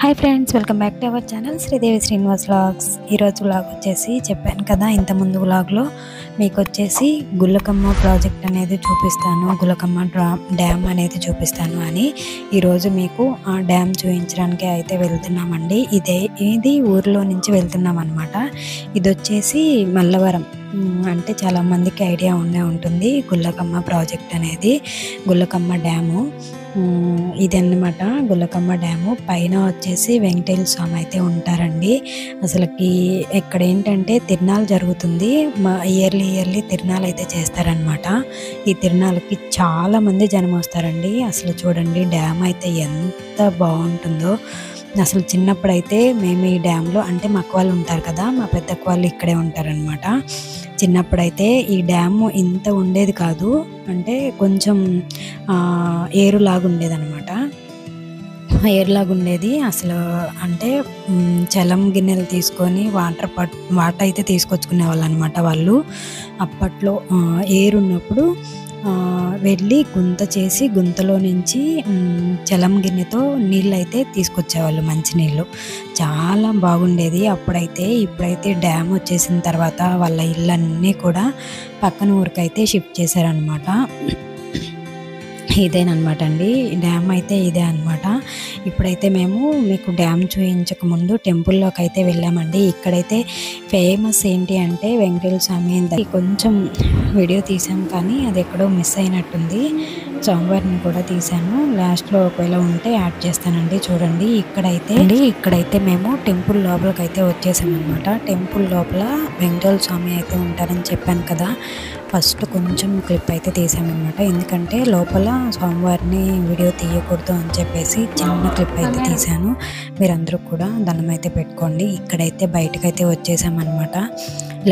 Hi friends, welcome back to our channel Sridevi Srinivas vlogs. ఈరోజు vlog వచ్చేసి చెప్పాను కదా, ఇంతకుముందు వ్లాగ్లో మీకు వచ్చేసి గుల్లకమ్మ ప్రాజెక్ట్ అనేది చూపిస్తాను, గుల్లకమ్మ డ్యామ్ అనేది చూపిస్తాను అని. ఈరోజు మీకు ఆ డ్యామ్ చూపించడానికి అయితే వెళ్తున్నామండి. ఇది ఊరిలో నుంచి వెళ్తున్నాం అనమాట. ఇది వచ్చేసి మల్లవరం, అంటే చాలామందికి ఐడియా ఉంటుంది గుల్లకమ్మ ప్రాజెక్ట్ అనేది, గుల్లకమ్మ డ్యాము. ఇదన్నమాట గుల్లకమ్మ డ్యాము. పైన వచ్చేసి వెంకటేశ్వర స్వామి అయితే ఉంటారండి. అసలుకి ఇక్కడ ఏంటంటే తిరునాళ్ళు జరుగుతుంది, ఇయర్లీ తిరునాళ్ళు అయితే చేస్తారనమాట. ఈ తిరునాళ్ళకి చాలా మంది జనం వస్తారండి. అసలు చూడండి డ్యామ్ అయితే ఎంత బాగుంటుందో. అసలు చిన్నప్పుడైతే మేము ఈ డ్యామ్లో, అంటే మా అక్క వాళ్ళు ఉంటారు కదా, మా పెద్దక్క వాళ్ళు ఇక్కడే ఉంటారనమాట. చిన్నప్పుడైతే ఈ డ్యాము ఇంత ఉండేది కాదు, అంటే కొంచెం ఏరులాగా ఉండేది అనమాట. ఏరులాగా అసలు. అంటే చలం గిన్నెలు తీసుకొని వాటర్ అయితే తీసుకొచ్చుకునే వాళ్ళు అనమాట వాళ్ళు. అప్పట్లో ఏరున్నప్పుడు వెళ్ళి గుంత చేసి గుంతలో నుంచి చలం గిన్నెతో నీళ్ళు అయితే తీసుకొచ్చేవాళ్ళు, మంచినీళ్ళు. చాలా బాగుండేది అప్పుడైతే. ఇప్పుడైతే డ్యామ్ వచ్చేసిన తర్వాత వాళ్ళ ఇళ్ళన్నీ కూడా పక్కన ఊరికైతే షిఫ్ట్ చేశారనమాట. ఇదేనమాట అండి డ్యామ్ అయితే, ఇదే అనమాట. ఇప్పుడైతే మేము మీకు డ్యామ్ చూపించక ముందు టెంపుల్లోకి అయితే వెళ్ళామండి. ఇక్కడైతే ఫేమస్ ఏంటి అంటే వెంకటేశ్వర స్వామి. కొంచెం వీడియో తీసాం కానీ అది ఎక్కడో మిస్ అయినట్టుంది. సోమవారం కూడా తీసాను, లాస్ట్లో ఒకవేళ ఉంటే యాడ్ చేస్తానండి. చూడండి ఇక్కడైతే మేము టెంపుల్ లోపలికి అయితే వచ్చేసామన్నమాట. టెంపుల్ లోపల వెంకటేశ్వర స్వామి అయితే ఉంటారని చెప్పాను కదా, ఫస్ట్ కొంచెం క్లిప్ అయితే తీసామన్నమాట. ఎందుకంటే లోపల స్వామివారిని వీడియో తీయకూడదు అని చెప్పేసి చిన్న క్లిప్ అయితే తీసాను. మీరందరూ కూడా దండం అయితే పెట్టుకోండి. ఇక్కడైతే బయటకైతే వచ్చేసామన్నమాట.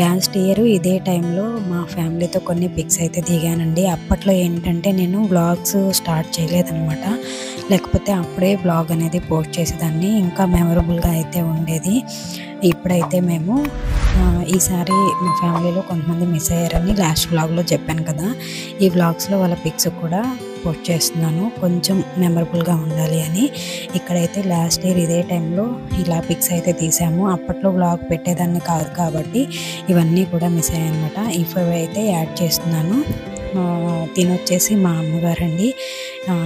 లాస్ట్ ఇయర్ ఇదే టైంలో మా ఫ్యామిలీతో కొన్ని పిక్స్ అయితే దిగానండి. అప్పట్లో ఏంటంటే నేను వ్లాగ్స్ స్టార్ట్ చేయలేదన్నమాట, లేకపోతే అప్పుడే వ్లాగ్ అనేది పోస్ట్ చేసేదాన్ని, ఇంకా మెమరబుల్గా అయితే ఉండేది. ఇప్పుడైతే మేము ఈసారి మా ఫ్యామిలీలో కొంతమంది మిస్ అయ్యారని లాస్ట్ వ్లాగ్లో చెప్పాను కదా, ఈ వ్లాగ్స్లో వాళ్ళ పిక్స్ కూడా పోస్ట్ చేస్తున్నాను, కొంచెం మెమరబుల్గా ఉండాలి అని. ఇక్కడైతే లాస్ట్ ఇయర్ ఇదే టైంలో ఇలా పిక్స్ అయితే తీసాము. అప్పట్లో వ్లాగ్ పెట్టేదాన్ని కాదు కాబట్టి ఇవన్నీ కూడా మిస్ అయ్యాయన్నమాట. ఇవి అయితే యాడ్ చేస్తున్నాను. తినొచ్చేసి మా అమ్మగారండి,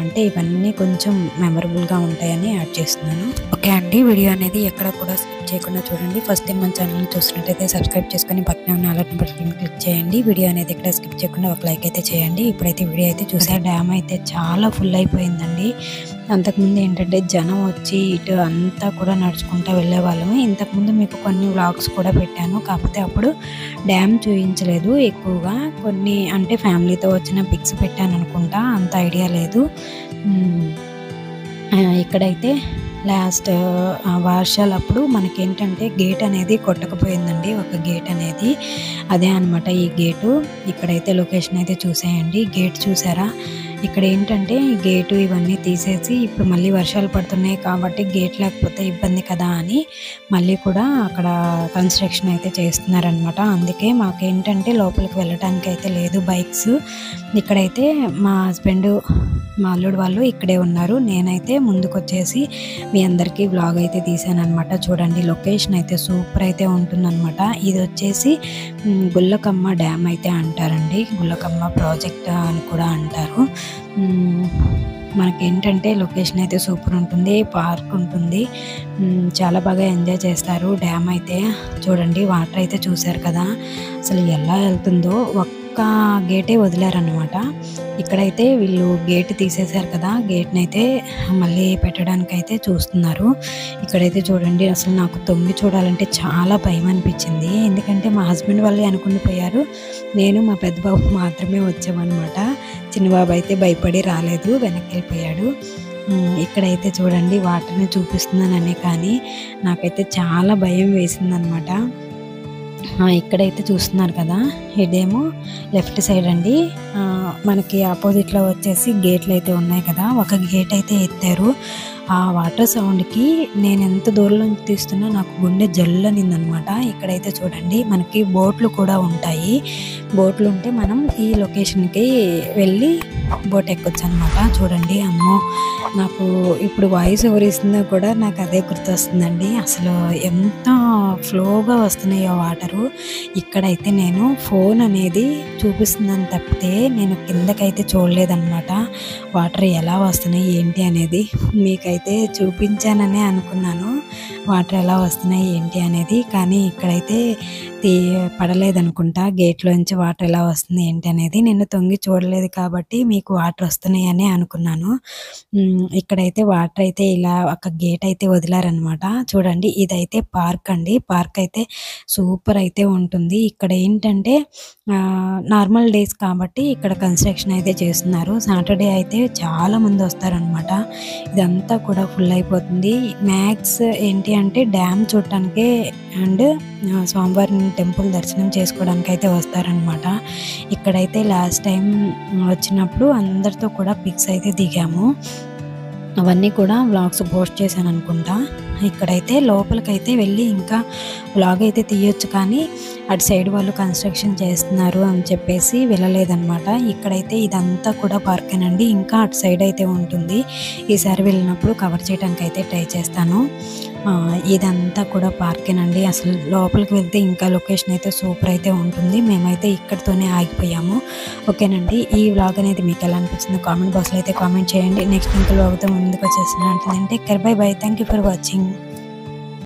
అంటే ఇవన్నీ కొంచెం మెమరబుల్గా ఉంటాయని యాడ్ చేస్తున్నాను. ఓకే అండి, వీడియో అనేది ఎక్కడ కూడా స్కిప్ చేయకుండా చూడండి. ఫస్ట్ టైం మన ఛానల్ని చూసినట్టయితే సబ్స్క్రైబ్ చేసుకొని పక్కనే ఉన్న అలాంటి బటన్ క్లిక్ చేయండి. వీడియో అనేది ఎక్కడ స్కిప్ చేయకుండా ఒక లైక్ అయితే చేయండి. ఇప్పుడైతే వీడియో అయితే చూసారు, డ్యామ్ అయితే చాలా ఫుల్ అయిపోయిందండి. అంతకుముందు ఏంటంటే జనం వచ్చి ఇటు అంతా కూడా నడుచుకుంటూ వెళ్ళే వాళ్ళము. ఇంతకుముందు మీకు కొన్ని వ్లాగ్స్ కూడా పెట్టాను, కాకపోతే అప్పుడు డ్యామ్ చూపించలేదు ఎక్కువగా. కొన్ని అంటే ఫ్యామిలీతో వచ్చిన పిక్స్ పెట్టాను అనుకుంటా, అంత ఐడియా లేదు. ఇక్కడైతే లాస్ట్ వర్షాలప్పుడు మనకేంటంటే గేట్ అనేది కొట్టకపోయిందండి, ఒక గేట్ అనేది. అదే అనమాట ఈ గేటు. ఇక్కడైతే లొకేషన్ అయితే చూసేయండి. గేట్ చూసారా? ఇక్కడ ఏంటంటే ఈ గేటు ఇవన్నీ తీసేసి ఇప్పుడు మళ్ళీ వర్షాలు పడుతున్నాయి కాబట్టి గేట్ లేకపోతే ఇబ్బంది కదా అని మళ్ళీ కూడా అక్కడ కన్స్ట్రక్షన్ అయితే చేస్తున్నారనమాట. అందుకే మాకేంటంటే లోపలికి వెళ్ళడానికి అయితే లేదు బైక్స్. ఇక్కడైతే మా హస్బెండ్, మా అల్లుడు వాళ్ళు ఇక్కడే ఉన్నారు. నేనైతే ముందుకు వచ్చేసి మీ అందరికీ వ్లాగ్ అయితే తీసాను అనమాట. చూడండి లొకేషన్ అయితే సూపర్ అయితే ఉంటుందన్నమాట. ఇది వచ్చేసి గుల్లకమ్మ డ్యామ్ అయితే అంటారండి, గుల్లకమ్మ ప్రాజెక్ట్ అని కూడా అంటారు. మనకేంటంటే లొకేషన్ అయితే సూపర్ ఉంటుంది, పార్క్ ఉంటుంది, చాలా బాగా ఎంజాయ్ చేస్తారు. డ్యామ్ అయితే చూడండి, వాటర్ అయితే చూసారు కదా అసలు ఎలా వెళ్తుందో. ఒక్క గేటే వదిలారనమాట. ఇక్కడైతే వీళ్ళు గేట్ తీసేశారు కదా, గేట్ని అయితే మళ్ళీ పెట్టడానికి అయితే చూస్తున్నారు. ఇక్కడైతే చూడండి, అసలు నాకు తొంగి చూడాలంటే చాలా భయం అనిపించింది. ఎందుకంటే మా హస్బెండ్ వాళ్ళే అనుకుని పోయారు, నేను మా పెద్ద బాబు మాత్రమే వచ్చామన్నమాట. చిన్న బాబు అయితే భయపడి రాలేదు, వెనక్కి వెళ్ళిపోయాడు. ఇక్కడైతే చూడండి వాటర్ని చూపిస్తున్నాననే కానీ నాకైతే చాలా భయం వేసిందనమాట. ఇక్కడైతే చూస్తున్నారు కదా, ఇదేమో లెఫ్ట్ సైడ్ అండి. మనకి ఆపోజిట్లో వచ్చేసి గేట్లు అయితే ఉన్నాయి కదా, ఒక గేట్ అయితే ఎత్తారు. ఆ వాటర్ సౌండ్కి నేను ఎంత దూరం నుంచి తీస్తున్నా నాకు గుండె జల్లనిందనమాట. ఇక్కడైతే చూడండి మనకి బోట్లు కూడా ఉంటాయి. బోట్లు ఉంటే మనం ఈ లొకేషన్కి వెళ్ళి బోట్ ఎక్కొచ్చు అనమాట. చూడండి, అమ్మో నాకు ఇప్పుడు వాయిస్ ఓవర్ ఇస్తుందో కూడా నాకు అదే గుర్తొస్తుందండి. అసలు ఎంత ఫ్లోగా వస్తున్నాయో వాటరు. ఇక్కడైతే నేను ఫోన్ అనేది చూపిస్తుందని తప్పితే నేను కిందకైతే చూడలేదన్నమాట. వాటర్ ఎలా వస్తున్నాయి ఏంటి అనేది మీకైతే చూపించాననే అనుకున్నాను, వాటర్ ఎలా వస్తున్నాయి ఏంటి అనేది. కానీ ఇక్కడైతే పడలేదనుకుంటా, గేట్లోంచి వాటర్ ఎలా వస్తుంది ఏంటి అనేది. నేను తొంగి చూడలేదు కాబట్టి మీకు వాటర్ వస్తున్నాయి అని అనుకున్నాను. ఇక్కడైతే వాటర్ అయితే ఇలా ఒక గేట్ అయితే వదిలారనమాట. చూడండి, ఇదైతే పార్క్ అండి. పార్క్ అయితే సూపర్ అయితే ఉంటుంది. ఇక్కడ ఏంటంటే నార్మల్ డేస్ కాబట్టి ఇక్కడ కన్స్ట్రక్షన్ అయితే చేస్తున్నారు. సాటర్డే అయితే చాలా మంది వస్తారనమాట. ఇదంతా కూడా ఫుల్ అయిపోతుంది. మ్యాక్స్ ఏంటి అంటే డ్యామ్ చూడటానికే అండ్ స్వామివారిని టెంపుల్ దర్శనం చేసుకోవడానికి అయితే వస్తారనమాట. ఇక్కడైతే లాస్ట్ టైం వచ్చినప్పుడు అందరితో కూడా పిక్స్ అయితే దిగాము. అవన్నీ కూడా వ్లాగ్స్ పోస్ట్ చేశాను అనుకుంటా. ఇక్కడైతే లోపలికైతే వెళ్ళి ఇంకా వ్లాగ్ అయితే తీయొచ్చు, కానీ అటు సైడ్ వాళ్ళు కన్స్ట్రక్షన్ చేస్తున్నారు అని చెప్పేసి వెళ్ళలేదన్నమాట. ఇక్కడైతే ఇదంతా కూడా పార్కేనండి, ఇంకా అటు సైడ్ అయితే ఉంటుంది. ఈసారి వెళ్ళినప్పుడు కవర్ చేయడానికి అయితే ట్రై చేస్తాను. ఇదంతా కూడా పార్కేనండి. అసలు లోపలికి వెళ్తే ఇంకా లొకేషన్ అయితే సూపర్ అయితే ఉంటుంది. మేమైతే ఇక్కడితోనే ఆగిపోయాము. ఓకేనండి, ఈ వ్లాగ్ అనేది మీకు ఎలా అనిపించిందో కామెంట్ బాక్స్లో అయితే కామెంట్ చేయండి. నెక్స్ట్ ఇంకా వ్లాగ్తో ముందుకు వచ్చేస్తున్నాను. అంటే by by, thank you for watching.